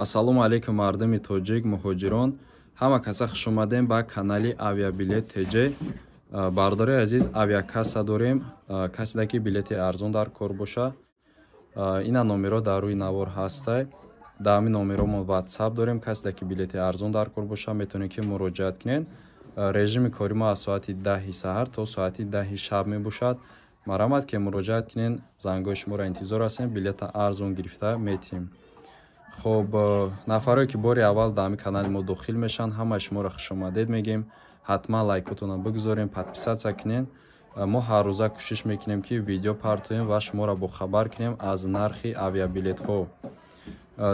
Ассалому алейкум мардуми тоҷик муҳоҷирон. Ҳама каса хуш омадем ба канали Авиабилет ТЖ. Бардори азиз, авиакасса дорем. Касида ки билети арзон дар кор боша. Ина номеро дар рӯи навор ҳастай. Дар ҳамин номеромон WhatsApp дорем. Касида ки билети арзон дар кор боша метавонед ки муроҷиат кунед. Режими кори мо аз соати 10 саҳар то соати 10 шаб мебошад. Марҳамат ки муроҷиат кунед. Зангои шуморо интизор ҳастем. Билета арзон гирифта метиҳем. خب نفرایی که باری اول در کانال ما داخل میشن همه شما را خوش آمدید میگیم. حتما لایکاتون رو بگذارین، پادپیسات کنین. ما هر روز کوشش میکنیم که ویدیو پارتویم و شما را با خبر کنیم از نرخ авиабилет ها.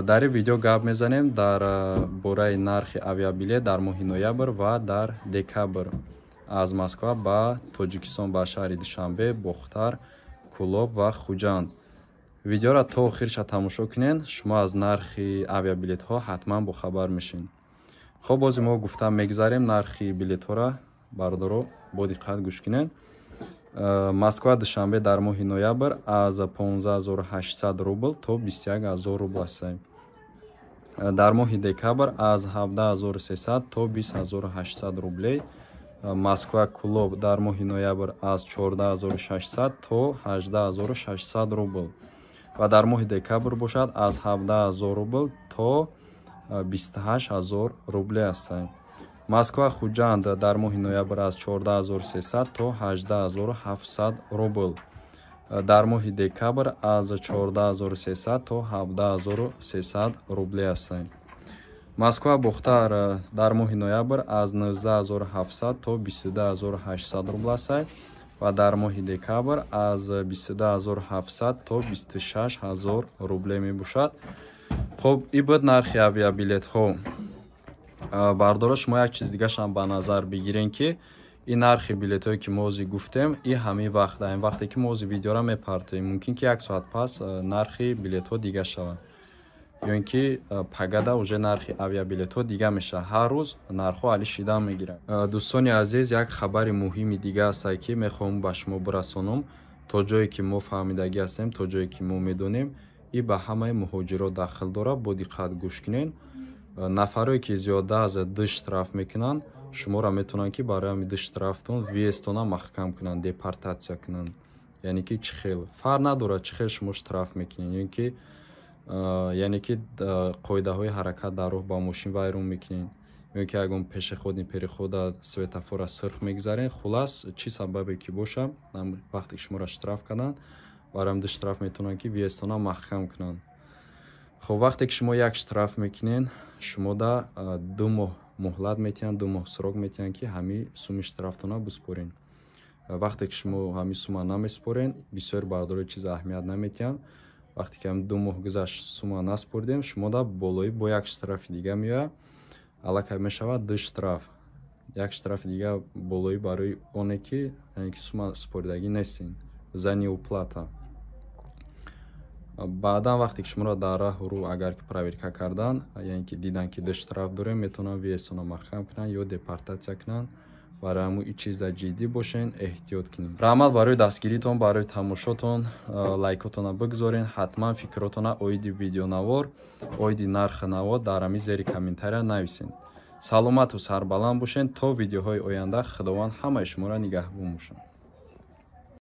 در این ویدیو گپ میزنیم در باره نرخ авиабилет در ماه نوامبر و در دکامبر از مسکو به تاجیکستان به شهر دوشنبه، بختر، کولوب و خوجند. видеоро то охирша тамошо кунед, шумо аз нархи авиабилетҳо ҳатман бохабар мешин. хоб бози мо гуфта мегзарем нархи билетҳоро. бардоро бо диққат гӯш кунед. Москва душанбе дар моҳи ноябр аз 15800 рубл то 21000 рубл аст. дар моҳи декабр аз 17300 то 20800 рублей. Москва Кулоб дар моҳи ноябр аз 14600 то 18600 рубл. و در ماه دکامبر باشد از 17000 روبل تا 28000 روبل است. مسکو خوجند در ماه نوامبر از 14300 تا 18700 روبل. در ماه دکامبر از 14300 تا 17300 روبل است. مسکو بختر در ماه نوامبر از 19700 تا 22800 روبل است. و در ماه دکامبر از 22700 تا 26000 روبل می باشد. خب این بود نرخ авиабилет ها. بردار شما یک چیز دیگه هم به نظر بگیرین که این نرخ بلیط هایی که موزی گفتیم این همه وقت این وقتی که موزی ویدیو را میپرتیم ممکن که یک ساعت پس نرخ بلیط ها دیگه شود یا اینکه پگاده уже نرخ авиабилет ها دیگه میشه. هر روز نرخ ها علی شیدن میگیره. دوستان عزیز، یک خبر مهم دیگه است که میخوام به شما برسونم. تا جایی که ما فهمیدگی هستیم، تا جایی که ما میدونیم، این به همه مهاجرات داخل داره. با دقت گوش کنین. نفرایی که زیاده از 2 штраф میکنن شما را میتونن که برای همین 2 штрафتون ویستون محکم کنن، دپورتاسیا کنن. یعنی که چه خیلی فرق نداره چه خیلی شما штраф میکنین. یعنی که قاعده های حرکت در راه با ماشین وایرون میکنین. یعنی که اگه پیش خود перехода светофора سرخ میگذارین، خلاص چی سببی که باشه وقتی شما را штраф کردن برام 2 штраф میتونن که ویستونا محکم کنن. خب وقتی که شما یک штраф میکنین شما دا 2 ماه مهلت میتین، 2 ماه سراغ میتین که همین سوم штрафтона بسپرین. وقتی که شما همین سوم نمیسپرین بسیار بردار چیز اهمیت نمیتین. وقتی که هم 2 ماه گذشت سوم نسپردیم شما دا بالایی با یک штраф دیگه میاد علاقه میشود 2 штраф. یک штраф دیگه بالایی برای اونه که یعنی که سوم سپردگی نیستین زنی оплата. بعدا وقتی که شما را در راه رو اگر که проверка کردن یعنی که دیدن که 2 штраф داره میتونن ویسونا محکم کنن یا دپورتاسیا کنن. برای همون این چیز جدی باشین، احتیاط کنین. رحمت برای دستگیریتون، برای تماشاتون، لایکاتون رو بگذارین. حتما فکراتون اویدی ویدیو نوار، اویدی نرخ نوار در همین زیر کامنتاریا نویسین. سلامت و سربلند باشین تا ویدیوهای آینده. خداوند همه شما را نگهبان باشد.